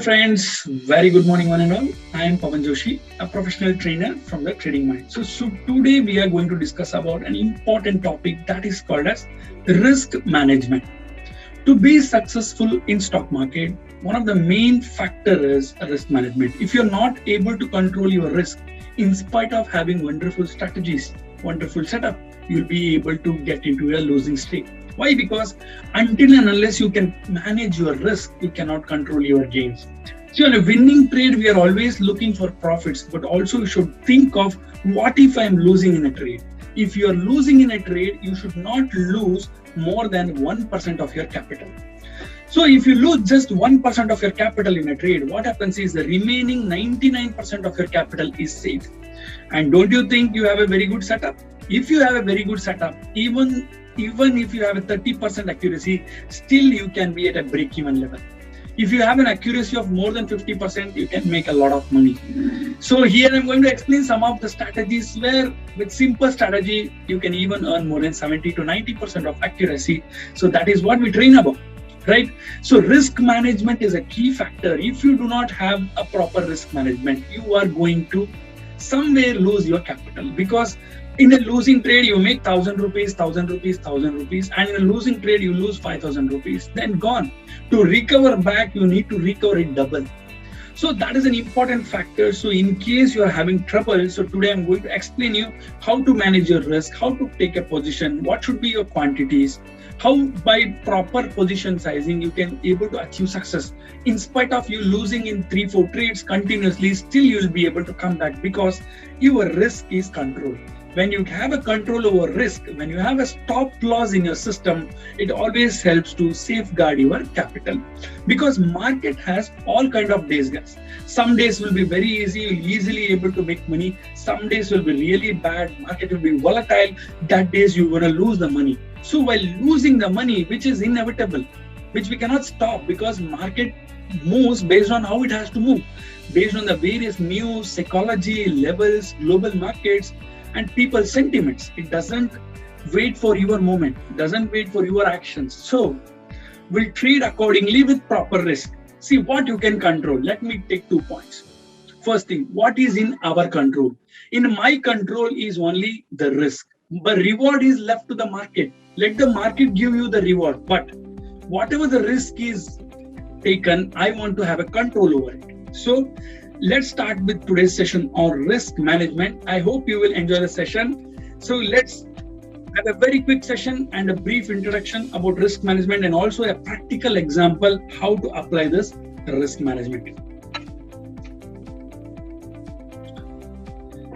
friends, very good morning one and all. I am Pavan Joshi, a professional trainer from the Trading Mind. So today we are going to discuss about an important topic that is called as risk management. To be successful in stock market, one of the main factor is risk management. If you're not able to control your risk, in spite of having wonderful strategies, wonderful setup, you'll be able to get into a losing streak. Why? Because until and unless you can manage your risk, you cannot control your gains. So in a winning trade, we are always looking for profits, but also you should think of what if I'm losing in a trade. If you are losing in a trade, you should not lose more than 1% of your capital. So if you lose just 1% of your capital in a trade, what happens is the remaining 99% of your capital is safe. And don't you think you have a very good setup? If you have a very good setup, even if you have a 30% accuracy, still you can be at a break-even level. If you have an accuracy of more than 50%, you can make a lot of money. So here I'm going to explain some of the strategies where with simple strategy, you can even earn more than 70 to 90% of accuracy. So that is what we train about, right? So risk management is a key factor. If you do not have a proper risk management, you are going to somewhere lose your capital, because in a losing trade, you make 1,000 rupees, 1,000 rupees, 1,000 rupees, and in a losing trade, you lose 5,000 rupees, then gone. To recover back, you need to recover it double. So that is an important factor. So in case you are having trouble, so today I'm going to explain you how to manage your risk, how to take a position, what should be your quantities, how by proper position sizing, you can able to achieve success. In spite of you losing in 3-4 trades continuously, still you will be able to come back because your risk is controlled. When you have a control over risk, when you have a stop loss in your system, it always helps to safeguard your capital. Because market has all kind of days, guys. Some days will be very easy, you'll easily able to make money. Some days will be really bad, market will be volatile. That days you're gonna lose the money. So while losing the money, which is inevitable, which we cannot stop because market moves based on how it has to move, based on the various news, psychology, levels, global markets, and people's sentiments. It doesn't wait for your moment, doesn't wait for your actions. So we'll trade accordingly with proper risk. See what you can control. Let me take 2 points. First thing, what is in our control? In my control is only the risk, but reward is left to the market. Let the market give you the reward, but whatever the risk is taken, I want to have a control over it. So let's start with today's session on risk management. I hope you will enjoy the session. So let's have a very quick session and a brief introduction about risk management and also a practical example how to apply this risk management.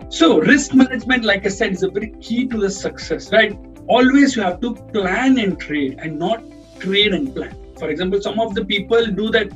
So risk management, like I said, is a very key to the success, right? Always you have to plan and trade and not trade and plan. For example, some of the people do that,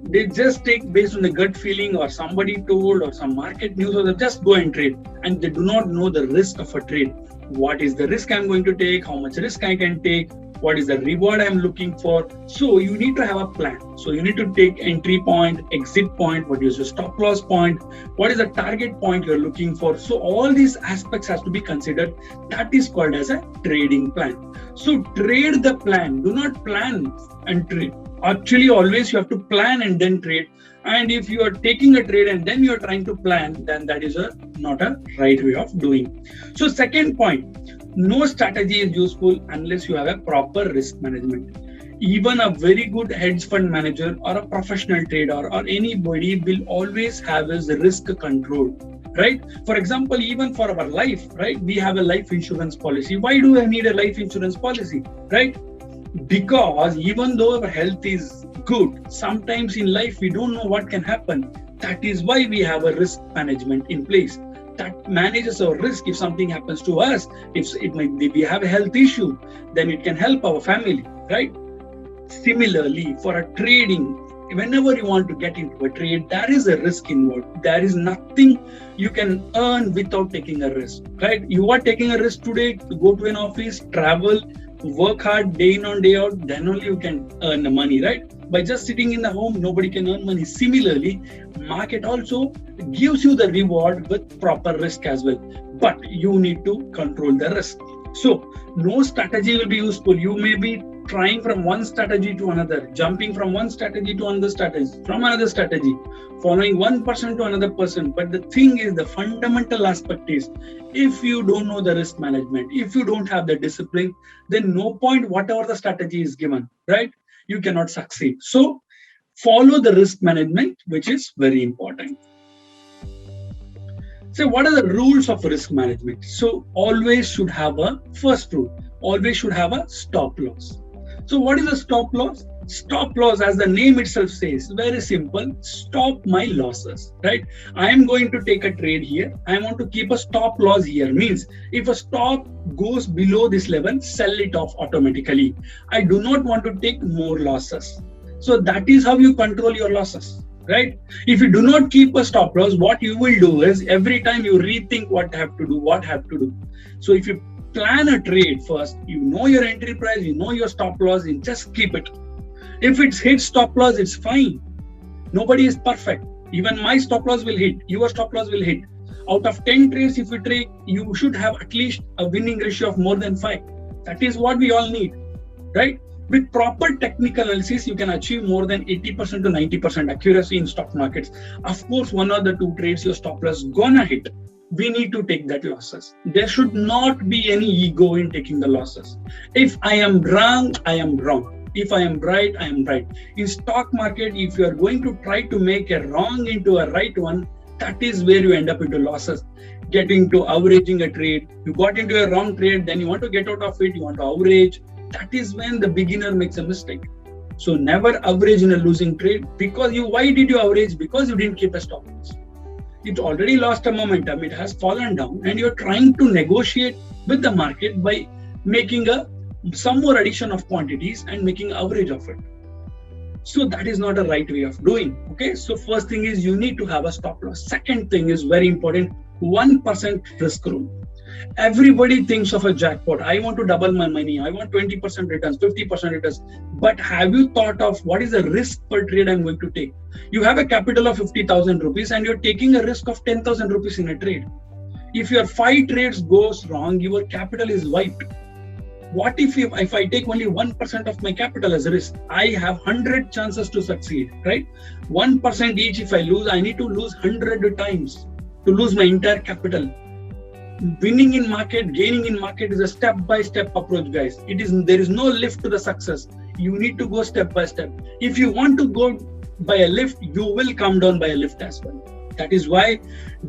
they just take based on the gut feeling or somebody told or some market news, or they just go and trade and they do not know the risk of a trade. What is the risk I'm going to take? How much risk I can take? What is the reward I'm looking for? So you need to have a plan. So you need to take entry point, exit point, what is your stop loss point, what is the target point you're looking for. So all these aspects has to be considered. That is called as a trading plan. So trade the plan, do not plan and trade. Actually, always you have to plan and then trade. And if you are taking a trade and then you're trying to plan, then that is not a right way of doing. So second point, no strategy is useful unless you have a proper risk management. Even a very good hedge fund manager or a professional trader or anybody will always have his risk control, right? For example, even for our life, right? We have a life insurance policy. Why do I need a life insurance policy, right? Because even though our health is good, sometimes in life we don't know what can happen. That is why we have a risk management in place that manages our risk. If something happens to us, if we have a health issue, then it can help our family, right? Similarly, for a trading, whenever you want to get into a trade, there is a risk involved. There is nothing you can earn without taking a risk, right? You are taking a risk today to go to an office, travel, work hard day in and day out, then only you can earn the money, right? By just sitting in the home, nobody can earn money. Similarly, market also gives you the reward with proper risk as well, but you need to control the risk. So no strategy will be useful. You may be trying from one strategy to another, jumping from one strategy to another strategy, from another strategy, following one person to another person. But the thing is, the fundamental aspect is, if you don't know the risk management, if you don't have the discipline, then no point whatever the strategy is given, right? You cannot succeed. So follow the risk management, which is very important. So what are the rules of risk management? So always should have a first rule, always should have a stop loss. So what is a stop loss? Stop loss, as the name itself says, very simple, stop my losses, right? I am going to take a trade here. I want to keep a stop loss here. Means if a stop goes below this level, sell it off automatically. I do not want to take more losses. So that is how you control your losses, right? If you do not keep a stop loss, what you will do is every time you rethink what I have to do. So if you plan a trade first, you know your entry price, you know your stop loss, and just keep it. If it's hit stop loss, it's fine. Nobody is perfect. Even my stop loss will hit, your stop loss will hit. Out of 10 trades, if you trade, you should have at least a winning ratio of more than 5. That is what we all need, right? With proper technical analysis, you can achieve more than 80% to 90% accuracy in stock markets. Of course, one or the two trades your stop loss gonna hit. We need to take that losses. There should not be any ego in taking the losses. If I am wrong, I am wrong. If I am right, I am right. In stock market, if you are going to try to make a wrong into a right one, that is where you end up into losses. Getting to averaging a trade. You got into a wrong trade, then you want to get out of it, you want to average. That is when the beginner makes a mistake. So never average in a losing trade. Why did you average? Because you didn't keep a stop loss. It already lost a momentum, it has fallen down, and you're trying to negotiate with the market by making some more addition of quantities and making average of it. So that is not a right way of doing. Okay, so first thing is you need to have a stop loss. Second thing is very important, 1% risk rule. Everybody thinks of a jackpot. I want to double my money. I want 20% returns, 50% returns. But have you thought of what is the risk per trade I'm going to take? You have a capital of 50,000 rupees and you're taking a risk of 10,000 rupees in a trade. If your 5 trades goes wrong, your capital is wiped. What if I take only 1% of my capital as a risk? I have 100 chances to succeed, right? 1% each. If I lose, I need to lose 100 times to lose my entire capital. Winning in market, gaining in market is a step-by-step approach, guys. There is no lift to the success. You need to go step by step. If you want to go by a lift, you will come down by a lift as well. That is why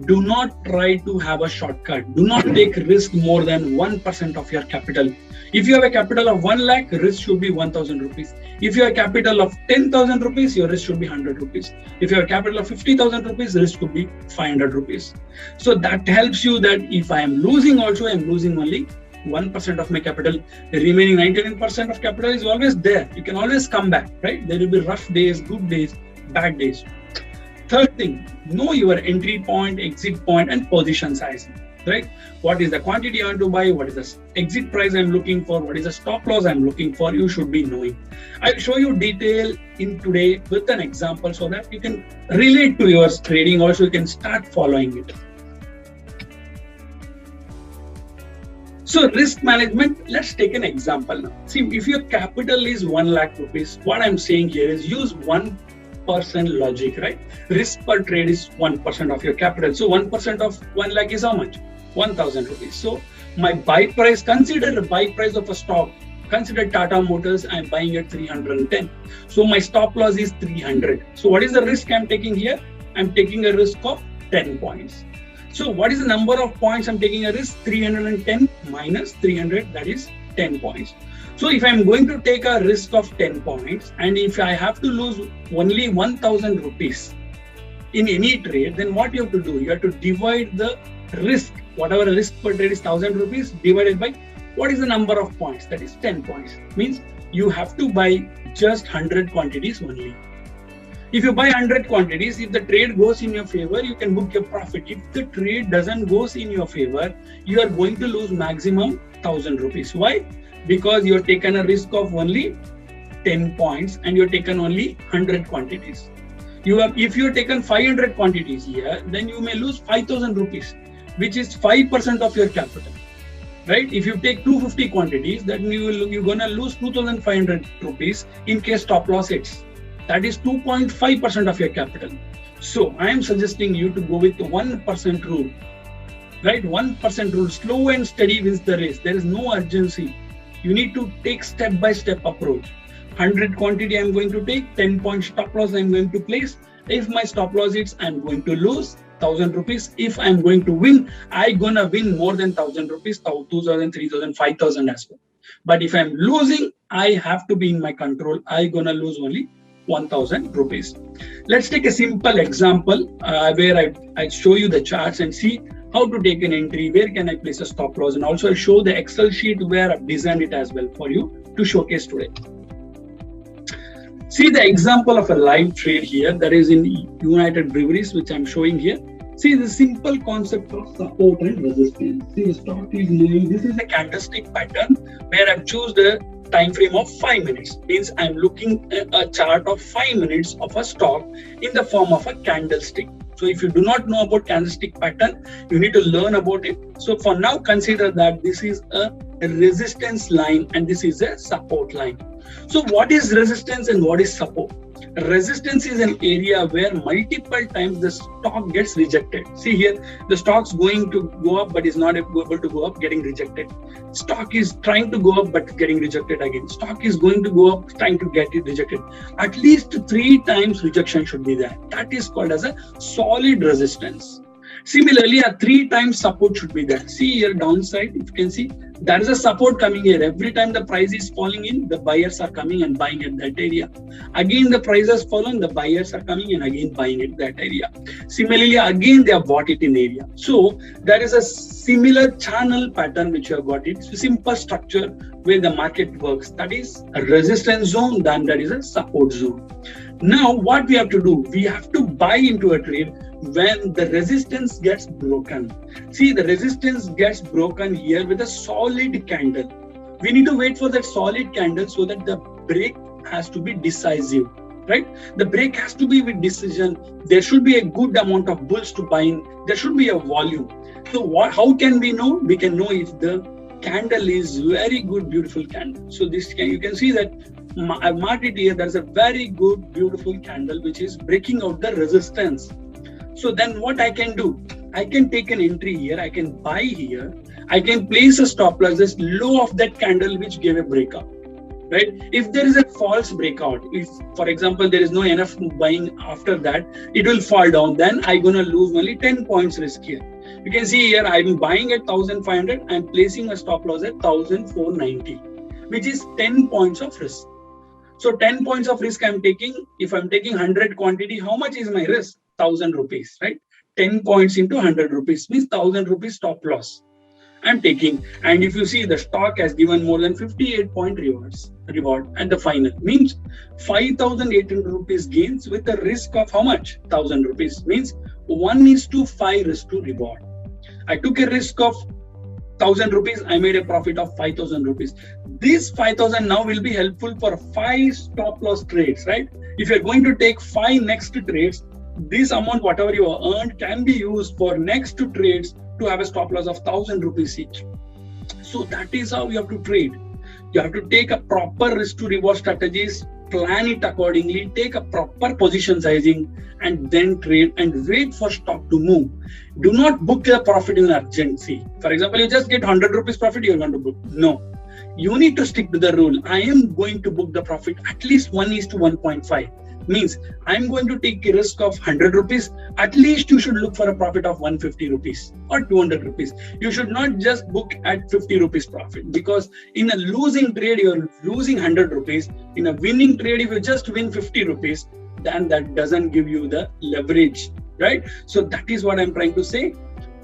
do not try to have a shortcut. Do not take risk more than 1% of your capital. If you have a capital of 1 lakh, risk should be 1,000 rupees. If you have a capital of 10,000 rupees, your risk should be 100 rupees. If you have a capital of 50,000 rupees, risk could be 500 rupees. So that helps you that if I am losing also, I am losing only 1% of my capital. The remaining 99% of capital is always there. You can always come back, right? There will be rough days, good days, bad days. Third thing, know your entry point, exit point, and position size, right? What is the quantity I want to buy? What is the exit price I'm looking for? What is the stop loss I'm looking for? You should be knowing. I'll show you detail in today with an example so that you can relate to your trading. Also, you can start following it. So risk management, let's take an example now. See, if your capital is 1 lakh rupees, what I'm saying here is use 1% logic, right? Risk per trade is 1% of your capital. So 1% of 1 lakh is how much? 1,000 rupees. So my buy price, consider the buy price of a stock. Consider Tata Motors, I'm buying at 310. So my stop loss is 300. So what is the risk I'm taking here? I'm taking a risk of 10 points. So what is the number of points I'm taking a risk? 310 minus 300, that is 10 points. So if I'm going to take a risk of 10 points and if I have to lose only 1,000 rupees in any trade, then what you have to do? You have to divide the risk, whatever risk per trade is 1,000 rupees divided by what is the number of points? That is 10 points. Means you have to buy just 100 quantities only. If you buy 100 quantities, if the trade goes in your favor, you can book your profit. If the trade doesn't go in your favor, you are going to lose maximum 1,000 rupees. Why? Because you're taken a risk of only 10 points and you're taken only 100 quantities. If you're taken 500 quantities here, then you may lose 5,000 rupees, which is 5% of your capital. right? If you take 250 quantities, then you're gonna lose 2,500 rupees in case stop loss hits. That is 2.5% of your capital. So I am suggesting you to go with the 1% rule, right? 1% rule, slow and steady wins the race. There is no urgency. You need to take step-by-step approach. 100 quantity I'm going to take, 10 point stop loss I'm going to place. If my stop loss hits, I'm going to lose 1,000 rupees. If I'm going to win, I'm gonna win more than 1,000 rupees, 2,000, 3,000, 5,000 as well. But if I'm losing, I have to be in my control. I'm gonna lose only 1,000 rupees. Let's take a simple example where I show you the charts and see how to take an entry, where can I place a stop loss, and also I'll show the Excel sheet where I've designed it as well for you to showcase today. See the example of a live trade here that is in United Breweries, which I'm showing here. See the simple concept of support and resistance. See the stock is moving. This is a candlestick pattern where I've chosen a time frame of 5 minutes. Means I'm looking at a chart of 5 minutes of a stock in the form of a candlestick. So if you do not know about candlestick pattern, you need to learn about it. So for now, consider that this is a resistance line and this is a support line. So what is resistance and what is support? Resistance is an area where multiple times the stock gets rejected. See here, the stock's going to go up but is not able to go up, getting rejected. Stock is trying to go up but getting rejected again. Stock is going to go up, trying to get it rejected. At least 3 times rejection should be there. That is called as a solid resistance. Similarly, a 3 times support should be there. See here downside, if you can see, there is a support coming here. Every time the price is falling in, the buyers are coming and buying at that area. Again, the price has fallen, the buyers are coming and again buying at that area. Similarly, again, they have bought it in area. So there is a similar channel pattern which you have got it. It's a simple structure where the market works. That is a resistance zone, then that is a support zone. Now, what we have to do? We have to buy into a trade when the resistance gets broken. See, the resistance gets broken here with a solid candle. We need to wait for that solid candle so that the break has to be decisive, right? The break has to be with decision. There should be a good amount of bulls to buy in. There should be a volume. So how can we know? We can know if the candle is very good, beautiful candle. So you can see that I've marked it here. There's a very good, beautiful candle which is breaking out the resistance. So then what I can do? I can take an entry here. I can buy here. I can place a stop loss just low of that candle which gave a breakout, right? If there is a false breakout, if for example there is no enough buying after that, it will fall down. Then I'm gonna lose only 10 points risk here. You can see here I'm buying at 1,500. I'm placing a stop loss at 1,490, which is 10 points of risk. So 10 points of risk I'm taking. If I'm taking 100 quantity, how much is my risk? 1,000 rupees, right? 10 points into 100 rupees means 1,000 rupees stop loss I'm taking. And if you see, the stock has given more than 58 point reward at the final, means 5,800 rupees gains with a risk of how much? 1,000 rupees, means 1:5 risk to reward. I took a risk of 1,000 rupees, I made a profit of 5,000 rupees. This 5,000 now will be helpful for 5 stop loss trades, right? If you're going to take 5 next trades, this amount, whatever you earned, can be used for next 2 trades to have a stop loss of 1,000 rupees each. So that is how you have to trade. You have to take a proper risk to reward strategies, plan it accordingly, take a proper position sizing, and then trade and wait for stock to move. Do not book the profit in urgency. For example, you just get 100 rupees profit, you're going to book. No. You need to stick to the rule. I am going to book the profit at least 1:1.5. Means I'm going to take a risk of 100 rupees. At least you should look for a profit of 150 rupees or 200 rupees. You should not just book at 50 rupees profit, because in a losing trade, you're losing 100 rupees. In a winning trade, if you just win 50 rupees, then that doesn't give you the leverage, right? So that is what I'm trying to say.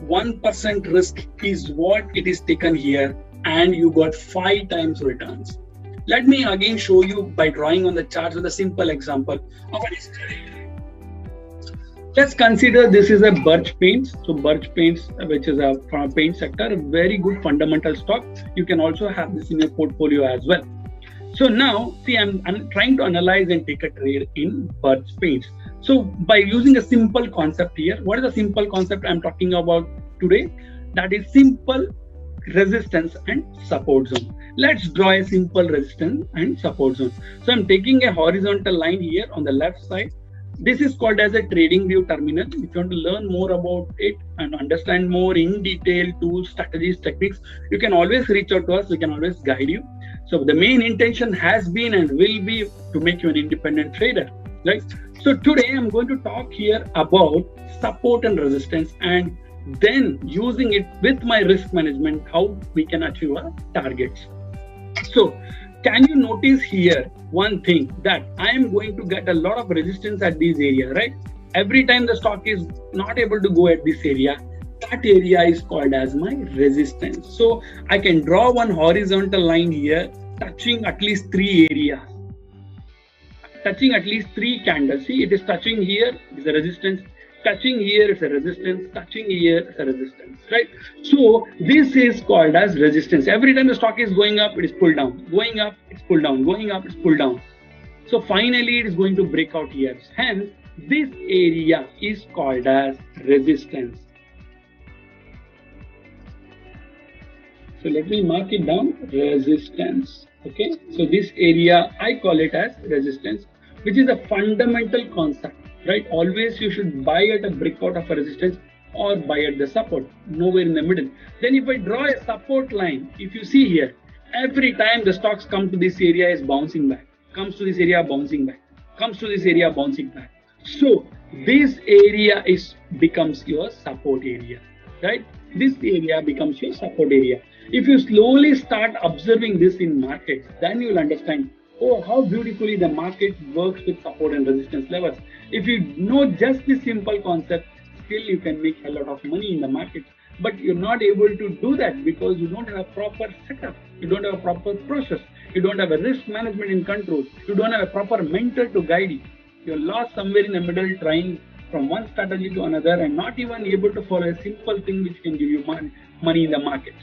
1% risk is what it is taken here, and you got 5 times returns. Let me again show you by drawing on the chart with a simple example of an history. Let's consider this is a Birch Paints. So Birch Paints, which is a paint sector, a very good fundamental stock. You can also have this in your portfolio as well. So now, see, I'm trying to analyze and take a trade in Birch Paints. So by using a simple concept here, what is the simple concept I'm talking about today? That is simple resistance and support zone. Let's draw a simple resistance and support zone. So I'm taking a horizontal line here on the left side. This is called as a trading view terminal. If you want to learn more about it and understand more in detail tools, strategies, techniques, you can always reach out to us. We can always guide you. So the main intention has been and will be to make you an independent trader, right? So today I'm going to talk here about support and resistance, and then using it with my risk management, how we can achieve our targets. So can you notice here one thing, that I am going to get a lot of resistance at this area, right? Every time the stock is not able to go at this area, that area is called as my resistance. So I can draw one horizontal line here touching at least 3 areas, touching at least 3 candles. See, it is touching here, is a resistance, touching here is a resistance, touching here is a resistance, right? So this is called as resistance. Every time the stock is going up, it is pulled down, going up, it's pulled down, going up, it's pulled down. So finally it is going to break out here. Hence this area is called as resistance. So let me mark it down, resistance. Okay, so this area I call it as resistance, which is a fundamental concept, right? Always you should buy at a breakout of a resistance or buy at the support, nowhere in the middle. Then if I draw a support line, if you see here, every time the stocks come to this area is bouncing back, comes to this area, bouncing back, comes to this area, bouncing back. So this area becomes your support area, right? This area becomes your support area. If you slowly start observing this in markets, then you will understand, oh, how beautifully the market works with support and resistance levels. If you know just this simple concept, still you can make a lot of money in the market. But you're not able to do that because you don't have a proper setup. You don't have a proper process. You don't have a risk management in control. You don't have a proper mentor to guide you. You're lost somewhere in the middle trying from one strategy to another and not even able to follow a simple thing which can give you money in the market.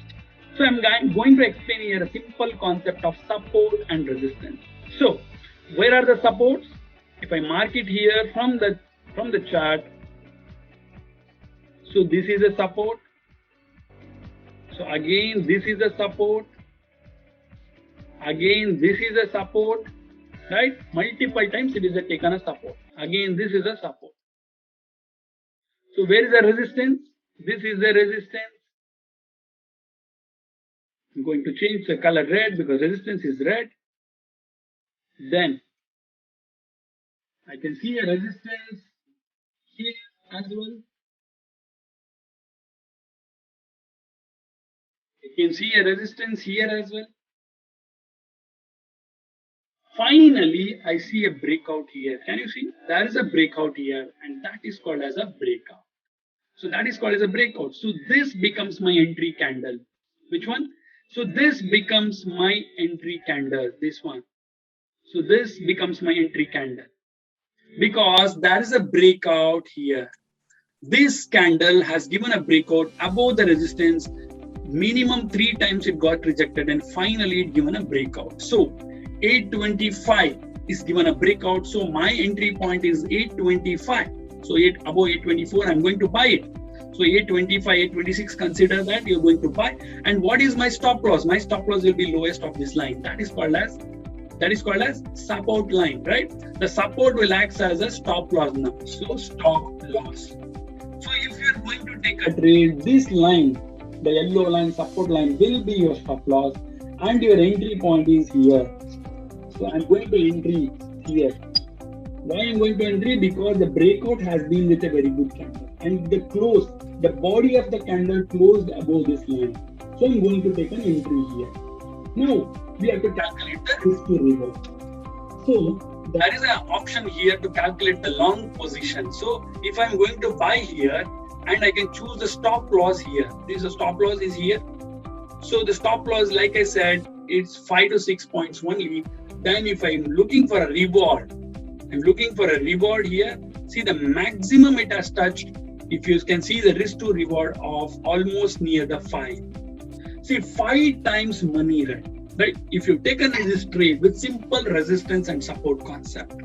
So I'm going to explain here a simple concept of support and resistance. So where are the supports? If I mark it here from the chart, so this is a support. So again, this is a support. Again, this is a support, right? Multiple times it is taken a support. Again, this is a support. So where is the resistance? This is the resistance. I'm going to change the color red because resistance is red. Then I can see a resistance here as well. You can see a resistance here as well. Finally, I see a breakout here. Can you see? There is a breakout here, and that is called as a breakout. So that is called as a breakout. So this becomes my entry candle. Which one? So this becomes my entry candle, this one. So this becomes my entry candle because there is a breakout here. This candle has given a breakout above the resistance. Minimum 3 times it got rejected and finally it given a breakout. So 825 is given a breakout. So my entry point is 825. So above 824, I'm going to buy it. So 825, 826, consider that you're going to buy. And what is my stop loss? My stop loss will be lowest of this line. That is called as support line, right? The support will act as a stop loss now. So stop loss. So if you're going to take a trade, this line, the yellow line, support line will be your stop loss and your entry point is here. So I'm going to entry here. Why I'm going to entry? Because the breakout has been with a very good candle. And the body of the candle closed above this line. So I'm going to take an entry here. Now we have to calculate the risk to reward. So there is an option here to calculate the long position. So if I'm going to buy here and I can choose the stop loss here. This stop loss is here. So the stop loss, like I said, it's 5 to 6 points only. Then if I'm looking for a reward, I'm looking for a reward here. See the maximum it has touched. If you can see the risk to reward of almost near the 5. See 5 times money, right? If you've taken this trade with simple resistance and support concept,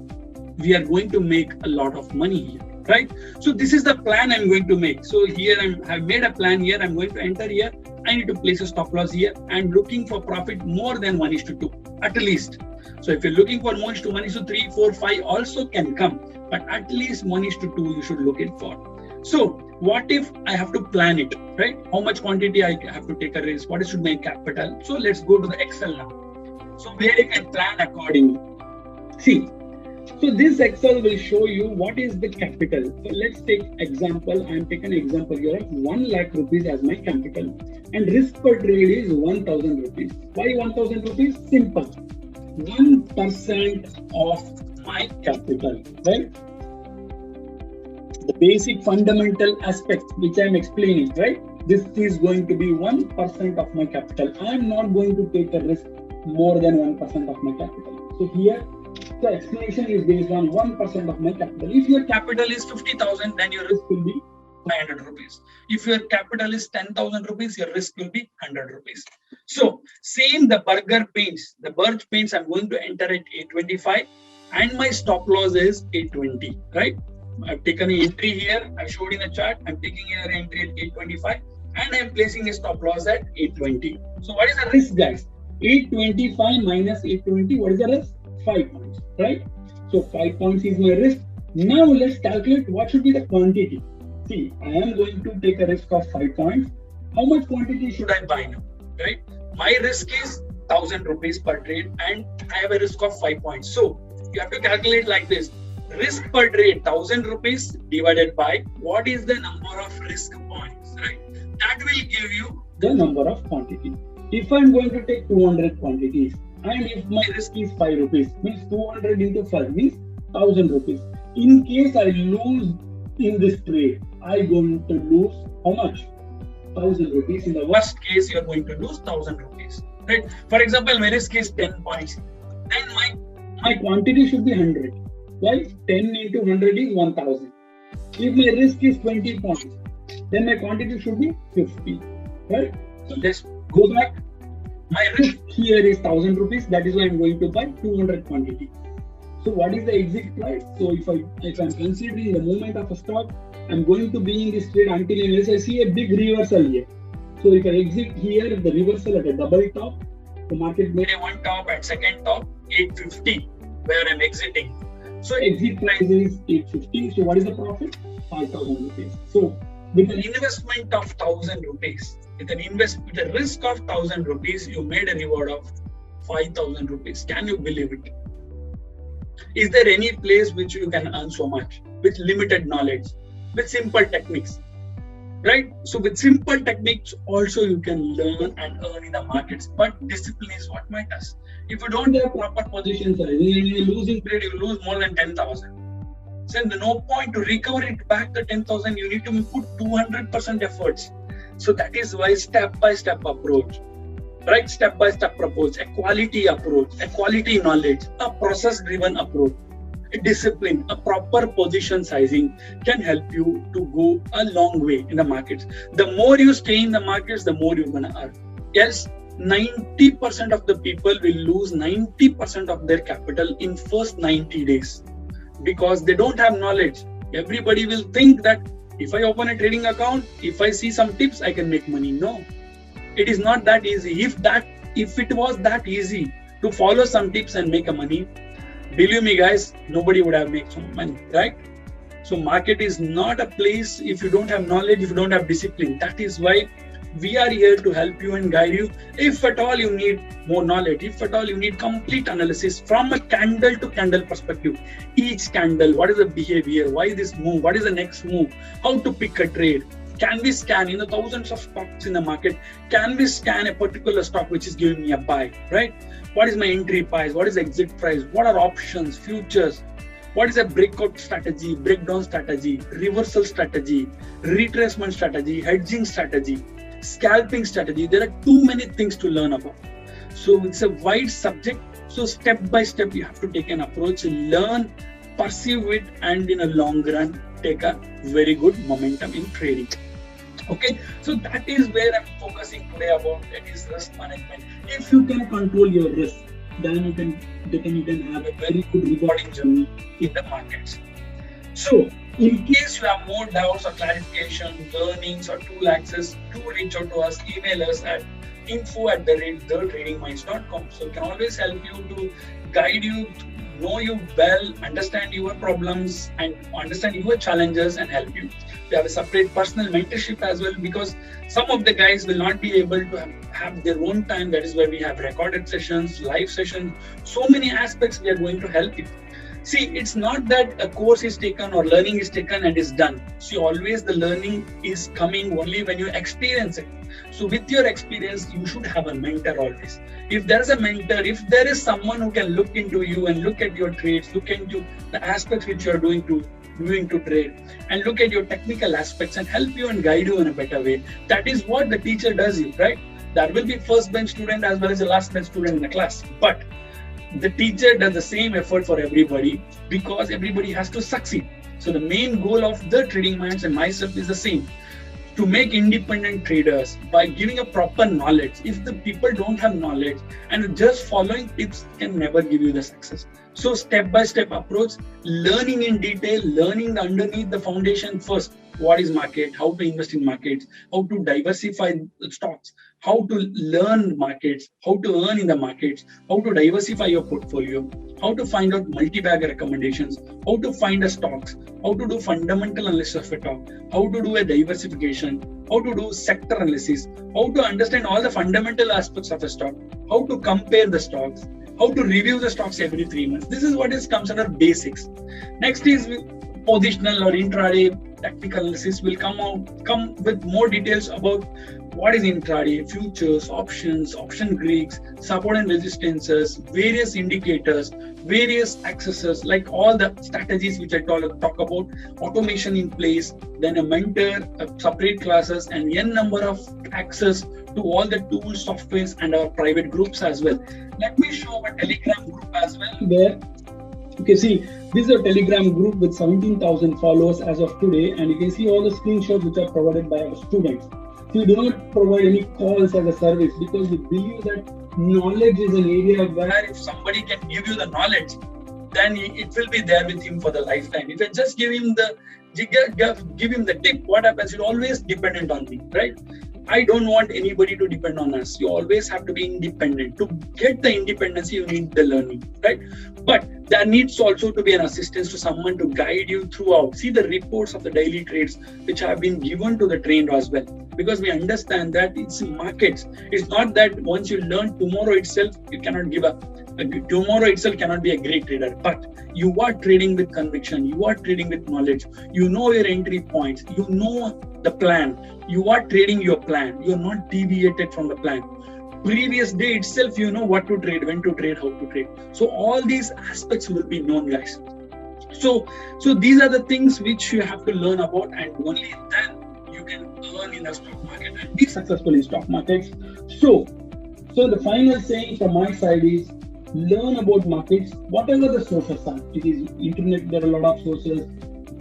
we are going to make a lot of money here, right? So this is the plan I'm going to make. So here I've made a plan here. I'm going to enter here I need to place a stop loss here and looking for profit more than 1:2 at least. So if you're looking for 1:1, 1:3, 4, 5 also can come, but at least 1:2 you should look it for. So what if I have to plan it, right? How much quantity I have to take a risk? What should my capital? So let's go to the Excel now. So where you can plan accordingly. See, so this Excel will show you what is the capital. So let's take example. I am taking an example here of 1 lakh rupees as my capital, and risk per trade is 1,000 rupees. Why 1,000 rupees? Simple. 1% of my capital, right? The basic fundamental aspect which I am explaining, right? This is going to be 1% of my capital. I am not going to take a risk more than 1% of my capital. So here, the explanation is based on 1% of my capital. If your capital is 50,000, then your risk will be 500 rupees. If your capital is 10,000 rupees, your risk will be 100 rupees. So same the burger paints, the Burj paints, I'm going to enter at 825 and my stop loss is 820, right? I've taken an entry here, I showed in the chart, I'm taking an entry at 825 and I'm placing a stop loss at 820. So what is the risk, guys? 825 minus 820, what is the risk? 5 points, right? So 5 points is my risk. Now let's calculate what should be the quantity. See, I am going to take a risk of 5 points. How much quantity should I buy now, right? My risk is 1,000 rupees per trade and I have a risk of 5 points. So you have to calculate like this. Risk per trade 1,000 rupees divided by what is the number of risk points, right? That will give you the number of quantity. If I'm going to take 200 quantities and if my risk is 5 rupees, means 200 into 5 means 1,000 rupees. In case I lose in this trade, I'm going to lose how much? 1,000 rupees. In the worst case, you're going to lose 1,000 rupees, right? For example, my risk is 10 points. Then my quantity should be 100. Right? 10 into 100 is 1,000. If my risk is 20 points, then my quantity should be 50. Right? So let's go back. My risk here is 1,000 rupees. That is why I'm going to buy 200 quantity. So what is the exit price? So if I'm considering the movement of a stock, I'm going to be in this trade until unless I see a big reversal here. So if I exit here, the reversal at a double top, the market made a one top at second top, 850, where I'm exiting. So exit price is 850. So what is the profit? 5,000 rupees. So with an investment of 1,000 rupees, with a risk of 1,000 rupees, you made a reward of 5,000 rupees. Can you believe it? Is there any place which you can earn so much with limited knowledge, with simple techniques? Right? So with simple techniques also you can learn and earn in the markets, but discipline is what matters. If you don't have proper position size, you losing trade, you lose more than 10,000. So there's no point to recover it back to 10,000. You need to put 200% efforts. So that is why step-by-step approach, right? Step-by-step approach, a quality approach, a quality knowledge, a process-driven approach, a discipline, a proper position sizing can help you to go a long way in the markets. The more you stay in the markets, the more you're going to earn. Yes, 90% of the people will lose 90% of their capital in first 90 days because they don't have knowledge. Everybody will think that if I open a trading account, if I see some tips, I can make money. No, it is not that easy. If it was that easy to follow some tips and make a money, believe me guys, nobody would have made some money, right? So market is not a place if you don't have knowledge, if you don't have discipline. That is why we are here to help you and guide you. If at all you need more knowledge, if at all you need complete analysis from a candle to candle perspective, each candle, what is the behavior, why this move, what is the next move, how to pick a trade. Can we scan in the thousands of stocks in the market? Can we scan a particular stock which is giving me a buy, right? What is my entry price? What is the exit price? What are options, futures? What is a breakout strategy, breakdown strategy, reversal strategy, retracement strategy, hedging strategy, scalping strategy? There are too many things to learn about. So it's a wide subject. So step by step, you have to take an approach, learn, perceive it, and in a long run, take a very good momentum in trading. Okay, so that is where I'm focusing today about, that is risk management. If you can control your risk, then you can have a very good rewarding journey in the markets. So In case you have more doubts or clarification, learnings or tool access, do reach out to us, email us at info@thetradingminds.com. So we can always help you to guide you, know you well, understand your problems and understand your challenges and help you. We have a separate personal mentorship as well, because some of the guys will not be able to have their own time. That is why we have recorded sessions, live sessions, so many aspects we are going to help you. See, it's not that a course is taken or learning is taken and is done. See, always the learning is coming only when you experience it. So with your experience, you should have a mentor always. If there is a mentor, if there is someone who can look into you and look at your trades, look into the aspects which you are doing to trade, and look at your technical aspects and help you and guide you in a better way. That is what the teacher does you, right? There will be first bench student as well as the last bench student in the class. But the teacher does the same effort for everybody, because everybody has to succeed. So the main goal of the Trading Minds and myself is the same: to make independent traders by giving a proper knowledge. If the people don't have knowledge, and just following tips can never give you the success. So step-by-step approach, learning in detail, learning underneath the foundation first. What is market, how to invest in markets, how to diversify stocks, how to learn markets, how to earn in the markets, how to diversify your portfolio, how to find out multi-bag recommendations, how to find the stocks, how to do fundamental analysis of a stock, how to do a diversification, how to do sector analysis, how to understand all the fundamental aspects of a stock, how to compare the stocks, how to review the stocks every 3 months. This is what comes under basics. Next is positional or intraday technical analysis. Will come with more details about what is intraday, futures, options, option Greeks, support and resistances, various indicators, various accesses, like all the strategies which I talk about, automation in place, then a mentor, separate classes, and n number of access to all the tools, softwares, and our private groups as well. Let me show a Telegram group as well there. Okay, see, this is a Telegram group with 17,000 followers as of today, and you can see all the screenshots which are provided by our students. So we do not provide any calls as a service, because we believe that knowledge is an area where if somebody can give you the knowledge, then it will be there with him for the lifetime. If I just give him the tip, what happens? You're always dependent on me, right? I don't want anybody to depend on us. You always have to be independent. To get the independence, you need the learning, right? But there needs also to be an assistance to someone to guide you throughout. See the reports of the daily trades which have been given to the trainer as well, because we understand that it's markets. It's not that once you learn, tomorrow itself you cannot give up. Tomorrow itself cannot be a great trader, but you are trading with conviction, you are trading with knowledge, you know your entry points, you know the plan, you are trading your plan, you are not deviated from the plan. Previous day itself, you know what to trade, when to trade, how to trade. So all these aspects will be known, guys. So these are the things which you have to learn about, and only then you can earn in the stock market and be successful in stock markets. So the final saying from my side is, learn about markets, whatever the sources are. It is internet, there are a lot of sources.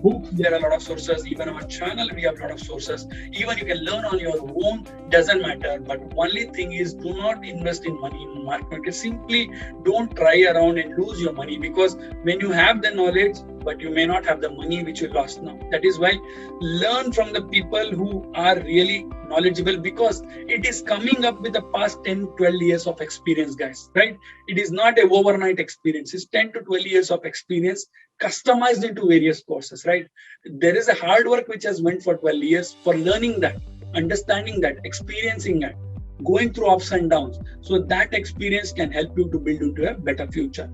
Books, there are a lot of sources. Even our channel, we have a lot of sources. Even you can learn on your own, doesn't matter. But only thing is, do not invest in money in market. Simply don't try around and lose your money, because when you have the knowledge, but you may not have the money which you lost now. That is why learn from the people who are really knowledgeable, because it is coming up with the past 10-12 years of experience, guys, right? It is not a overnight experience. It's 10 to 12 years of experience customized into various courses, right? There is a hard work which has went for 12 years for learning that, understanding that, experiencing that, going through ups and downs. So that experience can help you to build into a better future.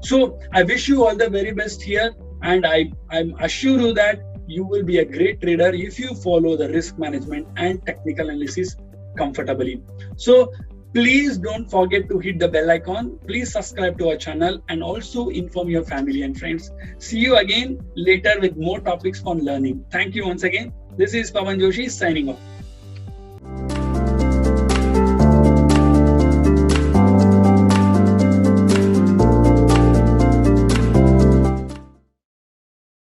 So I wish you all the very best here, and I'm assure you that you will be a great trader if you follow the risk management and technical analysis comfortably. So please don't forget to hit the bell icon. Please subscribe to our channel and also inform your family and friends. See you again later with more topics on learning. Thank you once again. This is Pavan Joshi signing off.